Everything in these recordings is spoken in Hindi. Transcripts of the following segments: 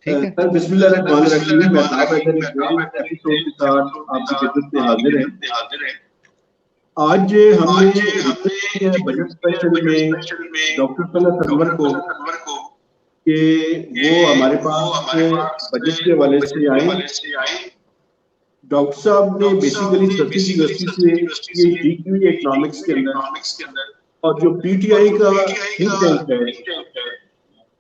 ठीक है। सर बिस्मिल्लाहिर्रहमानिर्रहीम। मैं ताब हैदर एक नए एपिसोड के साथ आपकी खिदमत में हाजिर है। आज हमने रिसेंट बजट स्पेशल में डॉक्टर तलत अनवर को कि वो हमारे पास बजट के हवाले से आए। डॉक्टर साहब ने बेसिकली सरसी यूनिवर्सिटी से पीएचडी की हुई इकोनॉमिक्स के अंदर, और जो पीटीआई का थिंक टैंक है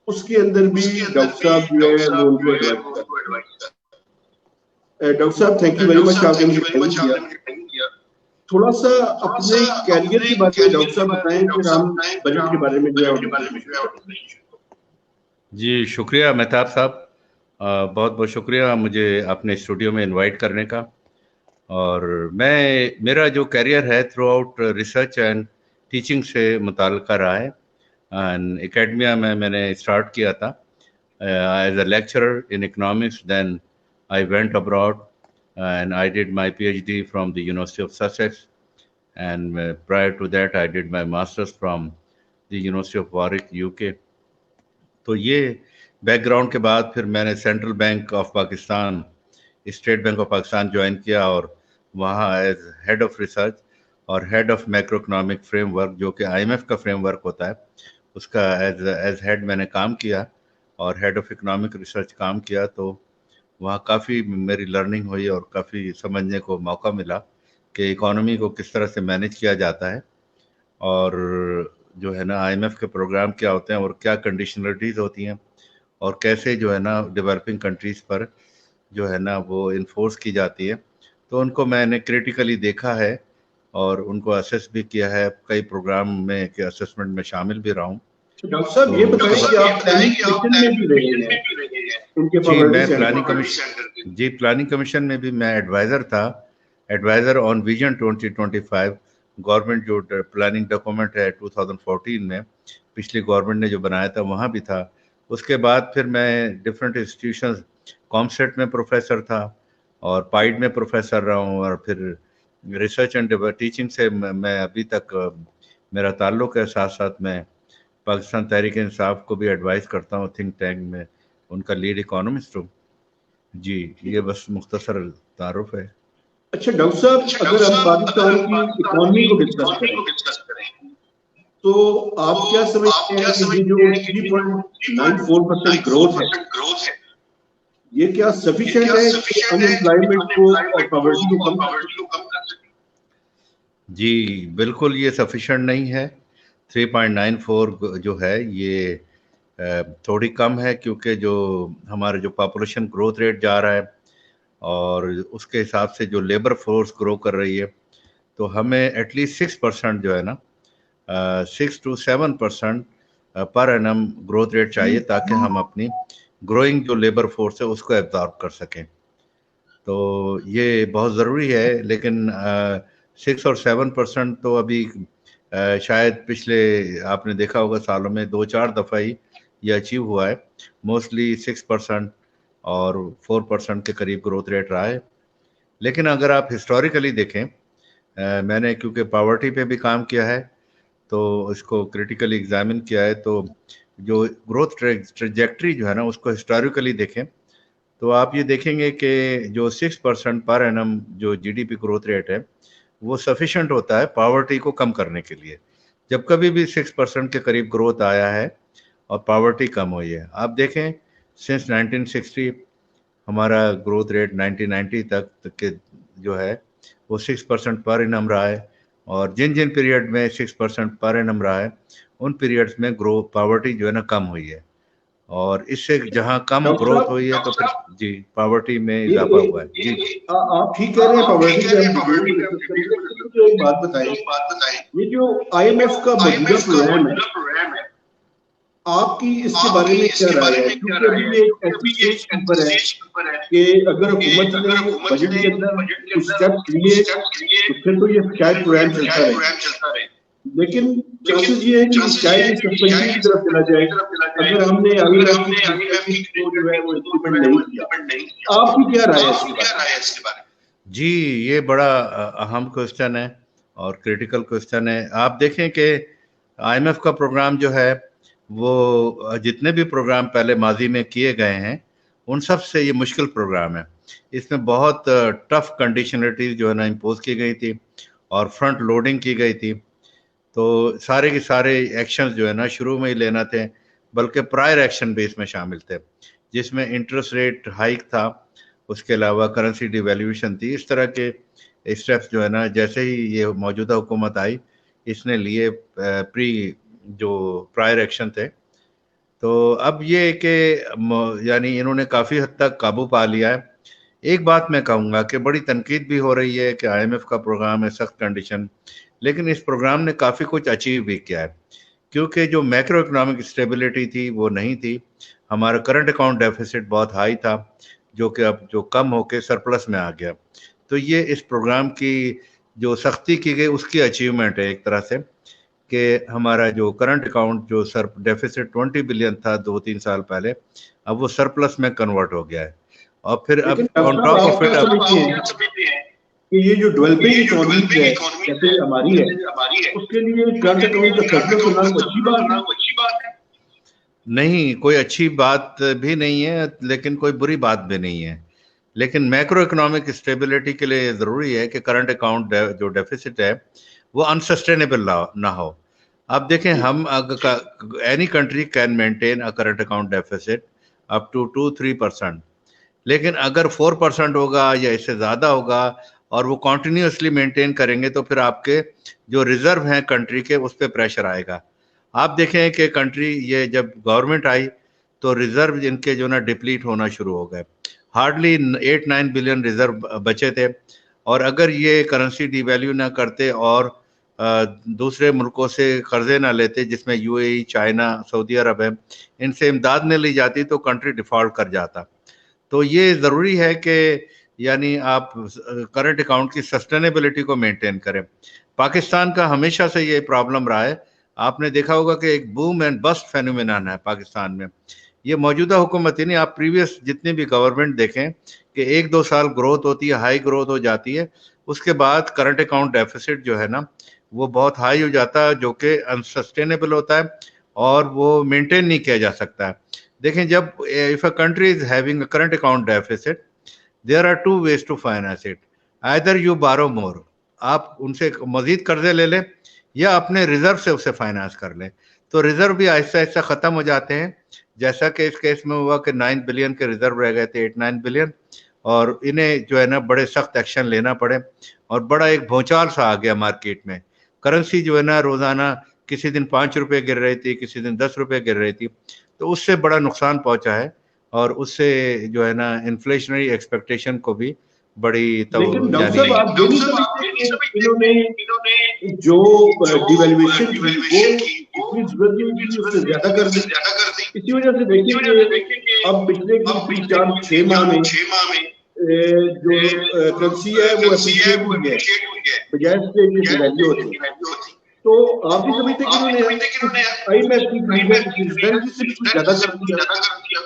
उसके अंदर भी डॉक्टर साहब जो है वो उनको एडवाइस करते हैं। डॉक्टर साहब थैंक यू वेरी मच, आपने मुझे टाइम दिया। थोड़ा सा अपने कैरियर के बारे में डॉक्टर साहब बताएं, फिर हम बजट के बारे में जो है डिस्कशन शुरू करते हैं। जी शुक्रिया मेहताब साहब, बहुत बहुत शुक्रिया मुझे अपने स्टूडियो में इनवाइट करने का। और मेरा जो करियर है through out research and teaching से मुताल्लिक़ रहा है। एंड एकेडमिया में मैंने स्टार्ट किया था as a lecturer in economics, then I went abroad and I did my PhD from the University of Sussex, and prior to that I did my master's from the University of Warwick, UK. तो ये बैकग्राउंड के बाद फिर मैंने central bank of Pakistan, state bank of Pakistan join किया और वहाँ एज हेड ऑफ रिसर्च और head of macro economic framework, जो कि IMF का फ्रेमवर्क होता है, उसका एज हेड मैंने काम किया और हेड ऑफ इकोनॉमिक रिसर्च काम किया। तो वहाँ काफ़ी मेरी लर्निंग हुई और काफ़ी समझने को मौका मिला कि इकोनॉमी को किस तरह से मैनेज किया जाता है, और जो है ना IMF के प्रोग्राम क्या होते हैं और क्या कंडीशनलिटीज़ होती हैं, और कैसे जो है ना डेवलपिंग कंट्रीज़ पर जो है ना वो इन्फोर्स की जाती है। तो उनको मैंने क्रिटिकली देखा है और उनको असेस भी किया है, कई प्रोग्राम में के असेसमेंट में शामिल भी रहा हूँ। डॉक्टर साहब ये बताएं कि आप प्लानिंग कमीशन में भी रहे हैं उनके जी, मैं पावर्टी प्लानिंग कमीशन में भी मैं एडवाइज़र था, एडवाइज़र ऑन विजन 2025। गवर्नमेंट जो प्लानिंग डॉक्यूमेंट है 2014 में पिछली गवर्नमेंट ने जो बनाया था वहाँ भी था। उसके बाद फिर मैं डिफरेंट इंस्टीट्यूशंस, कॉमसेट में प्रोफेसर था और पाइड में प्रोफेसर रहा हूँ, और फिर रिसर्च एंड टीचिंग से मैं अभी तक मेरा ताल्लुक़ है। साथ साथ मैं पाकिस्तान तहरीक इंसाफ को भी एडवाइस करता हूँ, थिंक टैंक में उनका लीड इकोनॉमिस्ट हूँ। जी, ये बस मुख्तसर तारुफ है। अच्छा डॉक्टर साहब, अगर हम पाकिस्तान की इकोनॉमी को डिस्कस करें तो आप क्या समझते हैं कि ये जो 3.94% ग्रोथ है, ये क्या सफिशिएंट है कि अनएम्प्लॉयमेंट को और पॉवर्टी को कम कर सके? जी बिल्कुल, ये सफिशिएंट नहीं है। 3.94 जो है ये थोड़ी कम है, क्योंकि जो हमारे जो पॉपुलेशन ग्रोथ रेट जा रहा है और उसके हिसाब से जो लेबर फोर्स ग्रो कर रही है, तो हमें एटलीस्ट 6% जो है ना 6 to 7% per annum growth rate चाहिए, ताकि हम अपनी ग्रोइंग जो लेबर फोर्स है उसको एब्जॉर्ब कर सकें। तो ये बहुत ज़रूरी है, लेकिन 6 और 7% तो अभी शायद पिछले आपने देखा होगा सालों में 2-4 दफ़ा ही ये अचीव हुआ है। मोस्टली 6% और 4% के करीब ग्रोथ रेट रहा है। लेकिन अगर आप हिस्टोरिकली देखें, मैंने क्योंकि पॉवर्टी पे भी काम किया है तो इसको क्रिटिकली एग्जामिन किया है, तो जो ग्रोथ ट्रेजेक्ट्री जो है ना उसको हिस्टोरिकली देखें तो आप ये देखेंगे कि जो 6% पर एनम जो GDP ग्रोथ रेट है वो सफिशिएंट होता है पॉवर्टी को कम करने के लिए। जब कभी भी 6% के करीब ग्रोथ आया है और पॉवर्टी कम हुई है, आप देखें सिंस 1960 हमारा ग्रोथ रेट 1990 तक के जो है वो 6% पर एनम रहा है, और जिन जिन पीरियड में 6% पर एनम रहा है उन पीरियड्स में पॉवर्टी जो है ना कम हुई है, और इससे जहां कम ग्रोथ हुई है तो फिर जी पॉवर्टी में इजाफा हुआ है। जी आप ठीक कह रहे हैं, पॉवर्टी पे हम डिटेल में डिस्कस करेंगे, लेकिन मुझे एक बात बताएं, ये जो IMF का मौजूदा प्रोग्राम है, आपकी इसके बारे में क्या राय है? क्योंकि अभी ये एक ऐसी स्टेज के ऊपर है कि अगर हुकूमत ने बजट के अंदर कुछ स्टेप्स लिए तो फिर तो ये शायद प्रोग्राम चलता रहे, लेकिन चांसेस ये है कि शायद ये सस्पेंशन की तरफ चला जाए अगर हमने IMF की को जो है वो इम्प्लीमेंट नहीं किया। आपकी क्या राय है इसके बारे में? जी, ये बड़ा अहम क्वेश्चन है और क्रिटिकल क्वेश्चन है। आप देखें कि IMF का प्रोग्राम जो है वो जितने भी प्रोग्राम पहले माजी में किए गए हैं उन सब से ये मुश्किल प्रोग्राम है। इसमें बहुत टफ कंडीशनलिटीज जो है ना इम्पोज की गई थी और फ्रंट लोडिंग की गई थी। तो सारे के सारे एक्शंस जो है ना शुरू में ही लेना थे, बल्कि प्रायर एक्शन भी इसमें शामिल थे, जिसमें इंटरेस्ट रेट हाइक था, उसके अलावा करेंसी डिवैल्यूएशन थी। इस तरह के स्टेप्स जो है ना जैसे ही ये मौजूदा हुकूमत आई इसने लिए प्री जो प्रायर एक्शन थे। तो अब ये कि यानी इन्होंने काफ़ी हद तक काबू पा लिया है। एक बात मैं कहूँगा कि बड़ी तनकीद भी हो रही है कि IMF का प्रोग्राम है, सख्त कंडीशन, लेकिन इस प्रोग्राम ने काफ़ी कुछ अचीव भी किया है, क्योंकि जो मैक्रो इकोनॉमिक स्टेबिलिटी थी वो नहीं थी। हमारा करंट अकाउंट डेफिसिट बहुत हाई था, जो कि अब जो कम होके सरप्लस में आ गया। तो ये इस प्रोग्राम की जो सख्ती की गई उसकी अचीवमेंट है एक तरह से, कि हमारा जो करंट अकाउंट जो सर डेफिसिट 20 बिलियन था 2-3 साल पहले, अब वो सरप्लस में कन्वर्ट हो गया है। और फिर अब ऑन टॉप ऑफ इट कि ये जो डेवलपिंग इकोनॉमी है जैसे हमारी है, उसके लिए करंट अकाउंट का सरप्लस होना अच्छी बात है? नहीं, कोई अच्छी बात भी नहीं है, लेकिन कोई बुरी बात भी नहीं है। लेकिन मैक्रो इकोनॉमिक स्टेबिलिटी के लिए ज़रूरी है कि करंट अकाउंट जो डेफिसिट है वो अनसस्टेनेबल ना हो। अब देखें, हम any country can maintain a current account deficit up to 2-3%, लेकिन अगर 4% होगा या इससे ज़्यादा होगा और वो कॉन्टिन्यूसली मेंटेन करेंगे तो फिर आपके जो रिजर्व हैं कंट्री के उस पर प्रेशर आएगा। आप देखें कि कंट्री ये जब गवर्नमेंट आई तो रिजर्व इनके जो ना डिप्लीट होना शुरू हो गए, हार्डली 8-9 बिलियन रिजर्व बचे थे। और अगर ये करेंसी डिवैल्यू ना करते और दूसरे मुल्कों से कर्जे ना लेते, जिसमें UAE, चाइना, सऊदी अरब है, इनसे इमदाद नहीं ली जाती तो कंट्री डिफॉल्ट कर जाता। तो ये ज़रूरी है कि यानी आप करंट अकाउंट की सस्टेनेबिलिटी को मेंटेन करें। पाकिस्तान का हमेशा से ये प्रॉब्लम रहा है। आपने देखा होगा कि एक बूम एंड बस्ट फेनोमेनन है पाकिस्तान में। ये मौजूदा हुकूमत ही नहीं, आप प्रीवियस जितनी भी गवर्नमेंट देखें कि 1-2 साल ग्रोथ होती है, हाई ग्रोथ हो जाती है, उसके बाद करंट अकाउंट डेफिसिट जो है ना वो बहुत हाई हो जाता है, जो कि अनसस्टेनेबल होता है और वो मेंटेन नहीं किया जा सकता है। देखें, जब if a country is having a current account deficit, there are two ways to finance it. Either you borrow more, आप उनसे मजीद कर्जे ले लें, या अपने रिजर्व से उसे फाइनेंस कर लें। तो रिजर्व भी आहिस्ता आहिस्ता खत्म हो जाते हैं, जैसा कि इस केस में हुआ कि 9 बिलियन के रिजर्व रह गए थे, 8-9 बिलियन, और इन्हें जो है ना बड़े सख्त एक्शन लेना पड़े और बड़ा एक भौचाल सा आ गया मार्केट में। करेंसी जो है ना रोजाना किसी दिन 5 रुपए गिर रही थी, किसी दिन 10 रुपए गिर रही थी, तो उससे बड़ा नुकसान पहुंचा है और उससे जो है ना इन्फ्लेशनरी एक्सपेक्टेशन को भी बड़ी लेकिन डॉक्टर साहब आप ये नहीं समझते कि इन्होंने जो डिवैल्यूएशन की वो इतनी जरूरत नहीं थी, उससे ज्यादा कर दी। इसी वजह से देखिए कि अब पिछले 4-6 माह में जो करेंसी है वो एप्रिशिएट हुई है बजाय इसके कि डिवैल्यू होती है। तो आप भी समझते कि इन्होंने IMF की से भी कुछ ज्यादा कर दिया?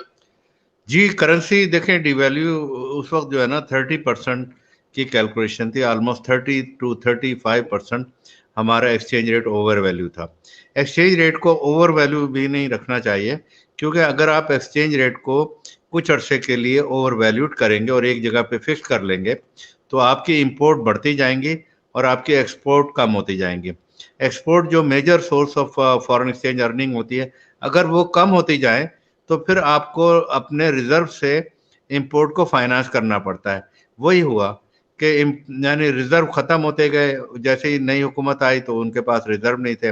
जी, करेंसी देखें, डिवैल्यू उस वक्त जो है ना 30% की कैलकुलेशन थी, ऑलमोस्ट 30-35% हमारा एक्सचेंज रेट ओवर वैल्यू था। एक्सचेंज रेट को ओवर वैल्यू भी नहीं रखना चाहिए, क्योंकि अगर आप एक्सचेंज रेट को कुछ अरसे के लिए ओवर वैल्यूड करेंगे और एक जगह पे फिक्स कर लेंगे तो आपकी इंपोर्ट बढ़ती जाएंगी और आपकी एक्सपोर्ट कम होती जाएंगी। एक्सपोर्ट जो major source of foreign exchange earning होती है, अगर वो कम होती जाए तो फिर आपको अपने रिजर्व से इंपोर्ट को फाइनेंस करना पड़ता है। वही हुआ कि यानी रिजर्व खत्म होते गए, जैसे ही नई हुकूमत आई तो उनके पास रिजर्व नहीं थे,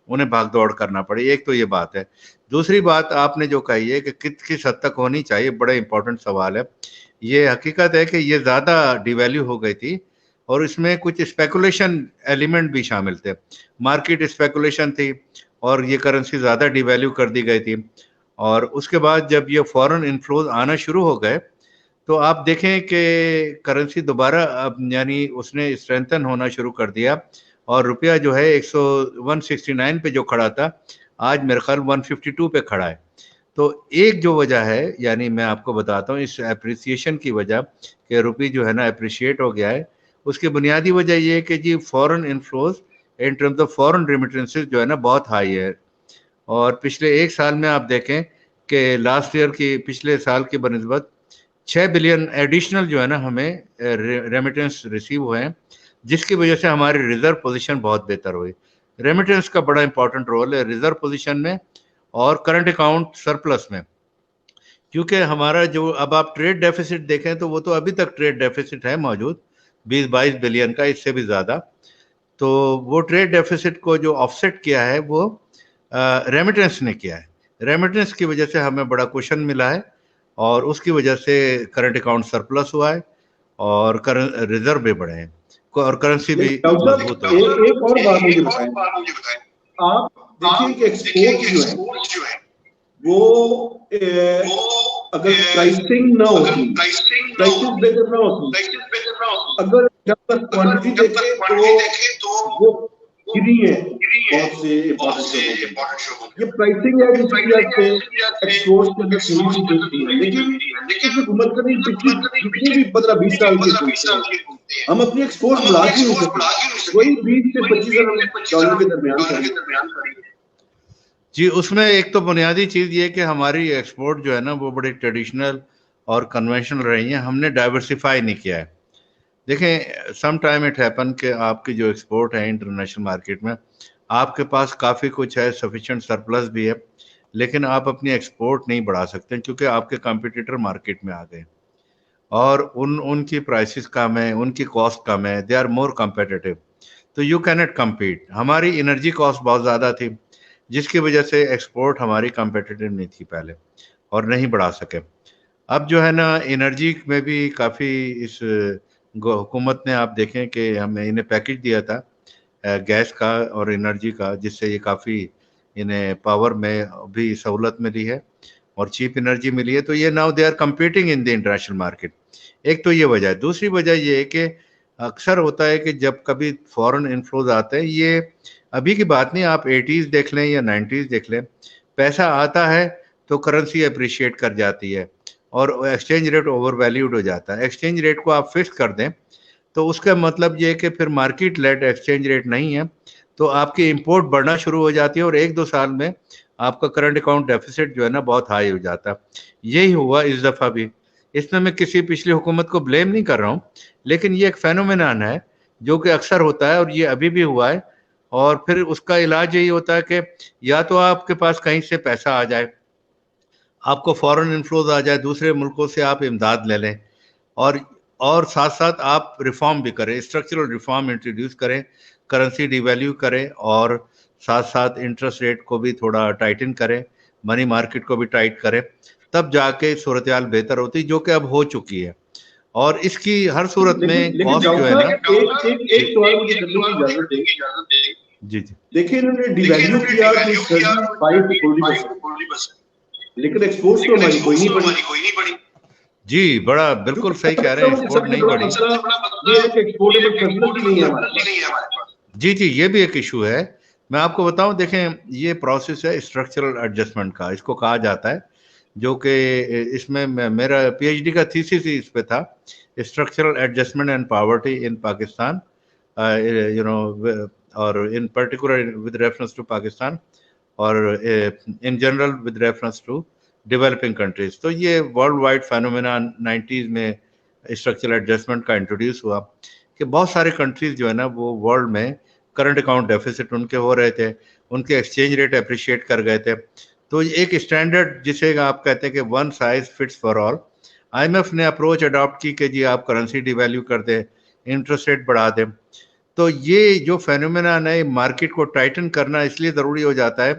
उन्हें भाग दौड़ करना पड़ी। एक तो ये बात है। दूसरी बात आपने जो कही है कि किस हद तक होनी चाहिए, बड़ा इंपॉर्टेंट सवाल है। ये हकीकत है कि ये ज़्यादा डिवैल्यू हो गई थी और इसमें कुछ स्पेकुलेशन एलिमेंट भी शामिल थे, मार्केट स्पेकुलेशन थी और ये करेंसी ज़्यादा डिवैल्यू कर दी गई थी। और उसके बाद जब ये फॉरेन इनफ्लोज आना शुरू हो गए तो आप देखें कि करेंसी दोबारा अब यानी उसने स्ट्रेंथन होना शुरू कर दिया और रुपया जो है 169 पे जो खड़ा था, आज मेरे ख्याल 152 पे खड़ा है। तो एक जो वजह है, यानी मैं आपको बताता हूँ इस एप्रिसिएशन की वजह कि रुपये जो है ना अप्रिशिएट हो गया है, उसकी बुनियादी वजह ये है कि जी foreign inflows in terms of foreign remittances जो है ना बहुत हाई है। और पिछले एक साल में आप देखें कि लास्ट ईयर की पिछले साल की बनिस्बत 6 बिलियन एडिशनल जो है ना हमें रेमिटेंस रिसीव हुए हैं, जिसकी वजह से हमारी रिजर्व पोजीशन बहुत बेहतर हुई। रेमिटेंस का बड़ा इंपॉर्टेंट रोल है रिजर्व पोजीशन में और करंट अकाउंट सरप्लस में, क्योंकि हमारा जो अब आप ट्रेड डेफिसिट देखें तो वो तो अभी तक ट्रेड डेफिसिट है मौजूद 20-22 बिलियन का, इससे भी ज़्यादा। तो वो ट्रेड डेफिसिट को जो ऑफसेट किया है वो रेमिटेंस ने किया है। रेमिटेंस की वजह से हमें बड़ा क्वेश्चन मिला है और उसकी वजह से करंट अकाउंट सरप्लस हुआ है और रिजर्व भी बढ़े हैं और करेंसी भी मजबूत है। एक और बात मुझे बताएं, आप देखिए कि एक्सपोर्ट जो है वो अगर प्राइसिंग ना होती, प्राइसेस बेहतर ना होती, अगर जब तक क्वांटिटी देखें तो वो गिरी है बहुत से इंपॉर्टेंट शो। ये प्राइसिंग है जिसकी वजह से एक्सपोर्ट के अंदर थोड़ी सी गिरती है, लेकिन हुकूमत करनी पिछली जितनी भी 15-20 साल की हम अपनी एक्सपोर्ट बढ़ा क्यों नहीं सकते? वही 20 से 25 अरब डॉलर के दरमियान करें। जी, उसमें एक तो बुनियादी चीज़ ये कि हमारी एक्सपोर्ट जो है ना वो बड़ी ट्रेडिशनल और कन्वेंशनल रही है, हमने डाइवर्सिफाई नहीं किया है। देखें, सम टाइम इट हैपन कि आपकी जो एक्सपोर्ट है इंटरनेशनल मार्केट में, आपके पास काफ़ी कुछ है, सफिशिएंट सरप्लस भी है, लेकिन आप अपनी एक्सपोर्ट नहीं बढ़ा सकते क्योंकि आपके कंपटीटर मार्केट में आ गए और उनकी प्राइसेस कम है, उनकी कॉस्ट कम है, दे आर मोर कम्पिटिटिव, तो यू कैन नॉट कम्पीट। हमारी एनर्जी कॉस्ट बहुत ज़्यादा थी, जिसकी वजह से एक्सपोर्ट हमारी कम्पिटिटिव नहीं थी पहले और नहीं बढ़ा सके। अब जो है ना एनर्जी में भी काफ़ी इस हुकूमत ने, आप देखें कि हमें इन्हें पैकेज दिया था गैस का और एनर्जी का, जिससे ये काफ़ी इन्हें पावर में भी सहूलत मिली है और चीप एनर्जी मिली है। तो ये now they are competing in the international market. एक तो ये वजह है। दूसरी वजह ये है कि अक्सर होता है कि जब कभी फॉरेन इन्फ्लोज आते हैं, ये अभी की बात नहीं, आप 80s देख लें या 90s देख लें, पैसा आता है तो करेंसी अप्रिशिएट कर जाती है और एक्सचेंज रेट ओवर वैल्यूड हो जाता है। एक्सचेंज रेट को आप फिक्स कर दें तो उसका मतलब ये है कि फिर मार्केट लेड एक्सचेंज रेट नहीं है, तो आपकी इंपोर्ट बढ़ना शुरू हो जाती है और 1-2 साल में आपका करंट अकाउंट डेफिसिट जो है ना बहुत हाई हो जाता है। यही हुआ इस दफ़ा भी। इसमें मैं किसी पिछली हुकूमत को ब्लेम नहीं कर रहा हूँ, लेकिन ये एक फेनोमेनन है जो कि अक्सर होता है और ये अभी भी हुआ है। और फिर उसका इलाज यही होता है कि या तो आपके पास कहीं से पैसा आ जाए, आपको फॉरेन इन्फ्लोज आ जाए, दूसरे मुल्कों से आप इमदाद ले लें और साथ साथ आप रिफॉर्म भी करें, स्ट्रक्चरल रिफॉर्म इंट्रोड्यूस करें, करेंसी डिवैल्यू करें और साथ साथ इंटरेस्ट रेट को भी थोड़ा टाइटन करें, मनी मार्केट को भी टाइट करें, तब जाके सूरत हाल बेहतर होती, जो कि अब हो चुकी है। और इसकी हर सूरत में कॉस्ट जो है ना, एक सवाल मुझे करने की इजाजत दें। जी जी, देखिए इन्होंने डिवैल्यू किया कि 35 to 40%, लेकिन एक्सपोर्ट तो हमारी कोई नहीं बढ़ी। जी, बड़ा बिल्कुल सही कह रहे हैं, एक्सपोर्ट नहीं बढ़ी। ये है कि एक्सपोर्टेबल सरप्लस नहीं है हमारे पास। जी जी, ये भी एक इशू है। मैं आपको बताऊं, देखें ये प्रोसेस है स्ट्रक्चरल एडजस्टमेंट का, इसको कहा जाता है, जो कि इसमें मेरा पीएचडी का थीसिस ही इस पे था, structural adjustment and poverty in Pakistan, you know, और in particular with reference to Pakistan और in general with reference to developing countries. तो ये वर्ल्ड वाइड फेनोमेना 90s में स्ट्रक्चरल एडजस्टमेंट का इंट्रोड्यूस हुआ कि बहुत सारे कंट्रीज जो है ना वो वर्ल्ड में करंट अकाउंट डेफिसिट उनके हो रहे थे, उनके एक्सचेंज रेट अप्रिशिएट कर गए थे। तो एक स्टैंडर्ड जिसे आप कहते हैं कि one size fits for all, IMF ने अप्रोच अडॉप्ट की कि जी आप करेंसी डिवैल्यू कर दें, इंटरेस्ट रेट बढ़ा दें। तो ये जो फेनोमेना है, मार्केट को टाइटन करना इसलिए ज़रूरी हो जाता है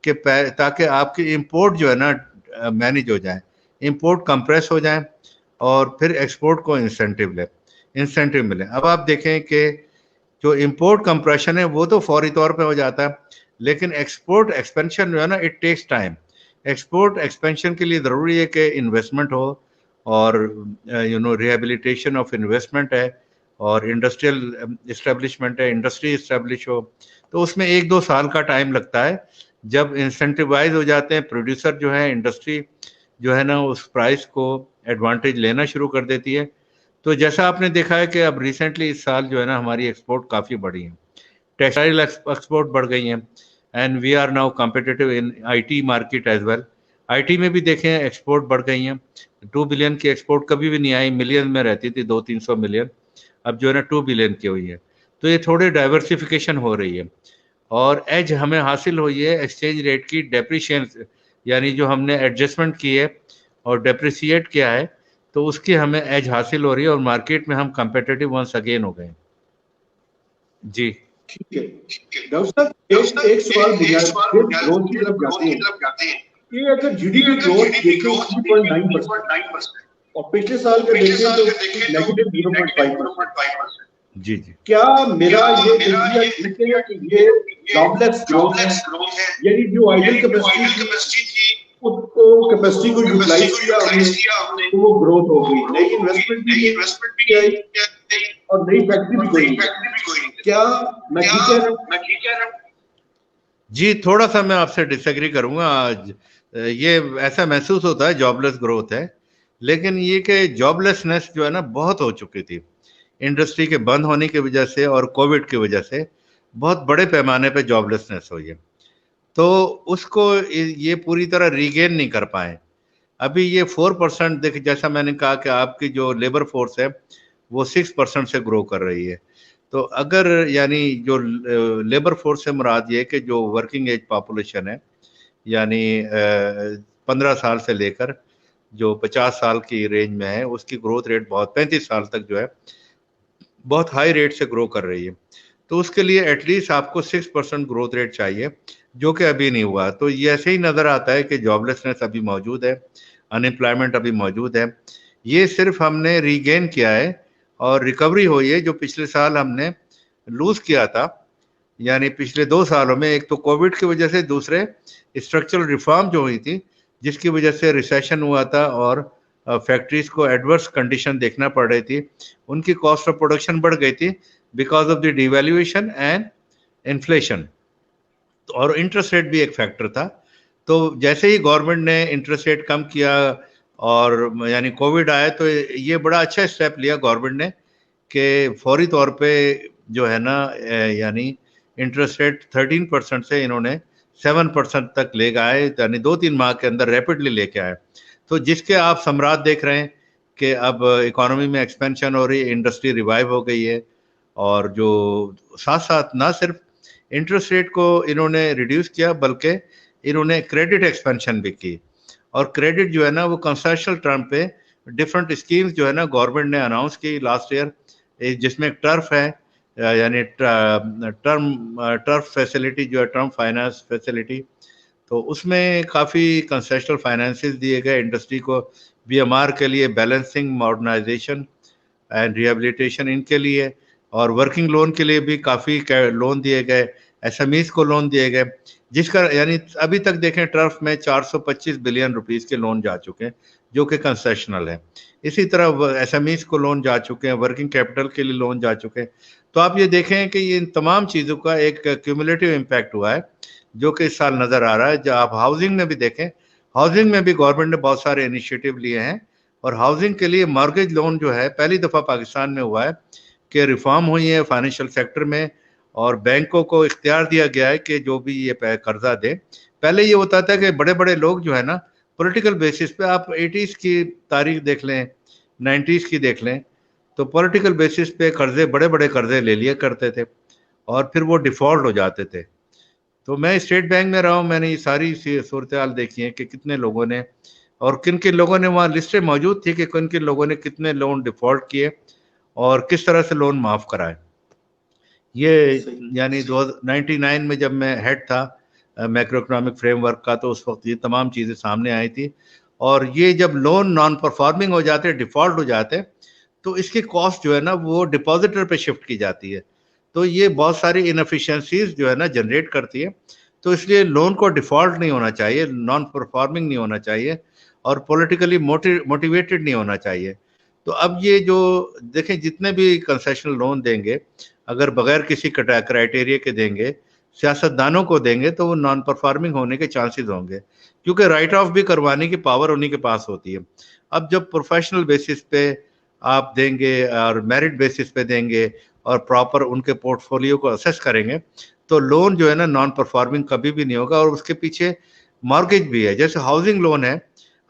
कि ताकि आपकी इंपोर्ट जो है ना मैनेज हो जाए, इंपोर्ट कंप्रेस हो जाए और फिर एक्सपोर्ट को इंसेंटिव मिले। अब आप देखें कि जो इंपोर्ट कंप्रेशन है वो तो फौरी तौर पे हो जाता है, लेकिन एक्सपोर्ट एक्सपेंशन जो है ना, it takes time. Export expansion के लिए ज़रूरी है कि इन्वेस्टमेंट हो और रिहेबिलिटेशन ऑफ इन्वेस्टमेंट है और इंडस्ट्रियल इस्टेब्लिशमेंट है, इंडस्ट्री इस्टेब्लिश हो, तो उसमें 1-2 साल का टाइम लगता है। जब इंसेंटिवाइज हो जाते हैं प्रोड्यूसर जो है, इंडस्ट्री जो है ना उस प्राइस को एडवांटेज लेना शुरू कर देती है। तो जैसा आपने देखा है कि अब रिसेंटली इस साल जो है ना हमारी एक्सपोर्ट काफ़ी बढ़ी है, टेक्सटाइल एक्सपोर्ट बढ़ गई हैं and we are now competitive in IT market as well. IT में भी देखें एक्सपोर्ट बढ़ गई हैं, 2 बिलियन की एक्सपोर्ट कभी भी नहीं आई, मिलियन में रहती थी, 200-300 मिलियन, अब जो है ना 2 बिलियन की हुई है। तो ये थोड़ी डाइवर्सिफिकेशन हो रही है और एज हमें हासिल हुई है एक्सचेंज रेट की डेप्रिशिएशन, यानी जो हमने एडजस्टमेंट की है और डेप्रिसिएट किया है, तो उसकी हमें एज हासिल हो रही है और मार्केट में हम कंपेटिटिव वंस अगेन हो गए। जी ठीक है डॉक्टर साहब, एक सवाल ग्रोथ की तरफ जाते हैं कि अगर जीडीपी ग्रोथ देखें 3.9% और पिछले साल का देखें तो नेगेटिव 0.5%। जी जी, क्या मेरा ये नजरिया ठीक है कि ये जॉबलेस ग्रोथ है, यानी जो आइडल कैपेसिटी थी उसको कैपेसिटी को यूटिलाइज किया हमने तो वो ग्रोथ हो गई, नई इन्वेस्टमेंट भी आई और नई फैक्ट्री भी कोई नहीं। क्या मैं ठीक कह रहा हूँ? जी थोड़ा सा मैं आपसे डिसएग्री करूंगा। आज ये ऐसा महसूस होता है जॉबलेस ग्रोथ है, लेकिन ये कि जॉबलेसनेस जो है ना बहुत हो चुकी थी इंडस्ट्री के बंद होने की वजह से और कोविड की वजह से, बहुत बड़े पैमाने पे जॉबलेसनेस हुई है। तो उसको ये पूरी तरह रीगेन नहीं कर पाए। अभी ये 4% देख, जैसा मैंने कहा कि आपकी जो लेबर फोर्स है वो 6% से ग्रो कर रही है। तो अगर यानी जो लेबर फोर्स से मुराद ये कि जो वर्किंग एज पॉपुलेशन है, यानी 15 साल से लेकर जो 50 साल की रेंज में है, उसकी ग्रोथ रेट बहुत 35 साल तक जो है बहुत हाई रेट से ग्रो कर रही है। तो उसके लिए एटलीस्ट आपको 6% ग्रोथ रेट चाहिए, जो कि अभी नहीं हुआ। तो ये ऐसे ही नज़र आता है कि जॉबलेसनेस अभी मौजूद है, अनएम्प्लॉयमेंट अभी मौजूद है। ये सिर्फ हमने रीगेन किया है और रिकवरी हुई है जो पिछले साल हमने लूज़ किया था। यानी पिछले 2 सालों में एक तो कोविड की वजह से, दूसरे स्ट्रक्चरल रिफॉर्म जो हुई थी जिसकी वजह से रिसेशन हुआ था और फैक्ट्रीज को एडवर्स कंडीशन देखना पड़ रही थी, उनकी कॉस्ट ऑफ प्रोडक्शन बढ़ गई थी because of the devaluation and inflation, और इंटरेस्ट रेट भी एक फैक्टर था। तो जैसे ही गवर्नमेंट ने इंटरेस्ट रेट कम किया और यानी कोविड आया, तो ये बड़ा अच्छा स्टेप लिया गवर्नमेंट ने कि फौरी तौर पे जो है ना यानी इंटरेस्ट रेट 13% से इन्होंने 7% तक ले गए, यानी 2-3 माह के अंदर रैपिडली लेके आए। तो जिसके आप सम्राट देख रहे हैं कि अब इकोनॉमी में एक्सपेंशन हो रही है, इंडस्ट्री रिवाइव हो गई है, और जो साथ साथ ना सिर्फ इंटरेस्ट रेट को इन्होंने रिड्यूस किया बल्कि इन्होंने क्रेडिट एक्सपेंशन भी की। और क्रेडिट जो है ना वो कंसेशनल टर्म पे डिफरेंट स्कीम्स जो है ना गवर्नमेंट ने अनाउंस की लास्ट ईयर, जिसमें टर्फ है, यानी टर्फ फैसिलिटी जो है, टर्म फाइनेंस फैसिलिटी, तो उसमें काफ़ी कंसेशनल फाइनेंसेस दिए गए इंडस्ट्री को, बीएमआर के लिए, बैलेंसिंग, मॉडर्नाइजेशन एंड रिहेबिलिटेशन इनके लिए, और वर्किंग लोन के लिए भी काफ़ी लोन दिए गए, एसएमईज को लोन दिए गए, जिसका यानी अभी तक देखें टर्फ में 425 बिलियन रुपीस के लोन जा चुके हैं जो कि कंसेशनल है। इसी तरह एसएमईज को लोन जा चुके हैं, वर्किंग कैपिटल के लिए लोन जा चुके हैं। तो आप ये देखें कि ये इन तमाम चीज़ों का एक क्यूमुलेटिव इम्पैक्ट हुआ है जो कि इस साल नज़र आ रहा है। जब आप हाउसिंग में भी देखें, हाउसिंग में भी गवर्नमेंट ने बहुत सारे इनिशिएटिव लिए हैं, और हाउसिंग के लिए मॉर्गेज लोन जो है पहली दफ़ा पाकिस्तान में हुआ है कि रिफॉर्म हुई है फाइनेंशियल सेक्टर में, और बैंकों को इख्तियार दिया गया है कि जो भी ये कर्जा दे। पहले ये होता था कि बड़े बड़े लोग जो है ना पॉलिटिकल बेसिस पे, आप 80s की तारीख देख लें, 90s की देख लें, तो पॉलिटिकल बेसिस पे कर्जे, बड़े बड़े कर्जे ले लिया करते थे और फिर वो डिफ़ॉल्ट हो जाते थे। तो मैं स्टेट बैंक में रहा हूँ, मैंने ये सारी सूरत हाल देखी है कि कितने लोगों ने और किन किन लोगों ने, वहाँ लिस्टें मौजूद थी कि किन किन लोगों ने कितने लोन डिफ़ॉल्ट किए और किस तरह से लोन माफ़ कराए। ये यानी 1999 में जब मैं हेड था मैक्रो इकोनॉमिक फ्रेमवर्क का, तो उस वक्त ये तमाम चीज़ें सामने आई थी। और ये जब लोन नॉन परफॉर्मिंग हो जाते, डिफ़ॉल्ट हो जाते, तो इसकी कॉस्ट जो है ना वो डिपॉजिटर पे शिफ्ट की जाती है। तो ये बहुत सारी इनएफिशिएंसीज जो है ना जनरेट करती है। तो इसलिए लोन को डिफ़ॉल्ट नहीं होना चाहिए, नॉन परफॉर्मिंग नहीं होना चाहिए, और पॉलिटिकली मोटिवेटेड नहीं होना चाहिए। तो अब ये जो देखें, जितने भी कंसेशनल लोन देंगे, अगर बगैर किसी क्राइटेरिया के देंगे, सियासतदानों को देंगे, तो वो नॉन परफॉर्मिंग होने के चांसेस होंगे, क्योंकि राइट ऑफ भी करवाने की पावर उन्हीं के पास होती है। अब जब प्रोफेशनल बेसिस पे आप देंगे और मेरिट बेसिस पे देंगे और प्रॉपर उनके पोर्टफोलियो को असेस करेंगे, तो लोन जो है ना नॉन परफॉर्मिंग कभी भी नहीं होगा, और उसके पीछे मॉर्गेज भी है। जैसे हाउसिंग लोन है,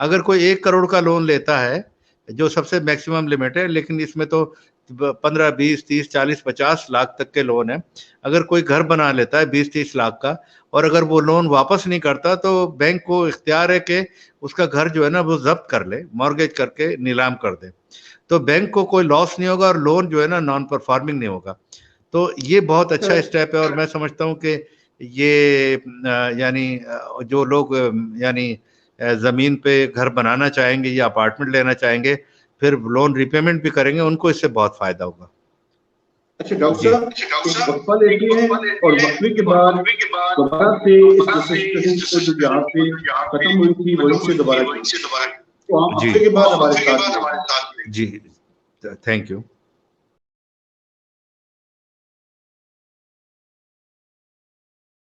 अगर कोई 1 करोड़ का लोन लेता है जो सबसे मैक्सिमम लिमिट है, लेकिन इसमें तो 15, 20, 30, 40, 50 लाख तक के लोन है। अगर कोई घर बना लेता है 20-30 लाख का और अगर वो लोन वापस नहीं करता तो बैंक को इख्तियार है कि उसका घर जो है ना वो जब्त कर ले, मॉर्गेज करके नीलाम कर दे। तो बैंक को कोई लॉस नहीं होगा और लोन जो है ना नॉन परफॉर्मिंग नहीं होगा। तो ये बहुत अच्छा स्टेप है और मैं समझता हूँ कि ये यानी जो लोग यानी जमीन पे घर बनाना चाहेंगे या अपार्टमेंट लेना चाहेंगे, फिर लोन रिपेमेंट भी करेंगे, उनको इससे बहुत फायदा होगा। अच्छा डॉक्टर साहब, एक वक्फा लेते हैं और वक्फे के बाद दोबारा से इस प्रोसेस को जो यहाँ पे खत्म हुई थी वहीं से दोबारा, तो आप वक्फे के बाद हमारे साथ। जी, थैंक यू।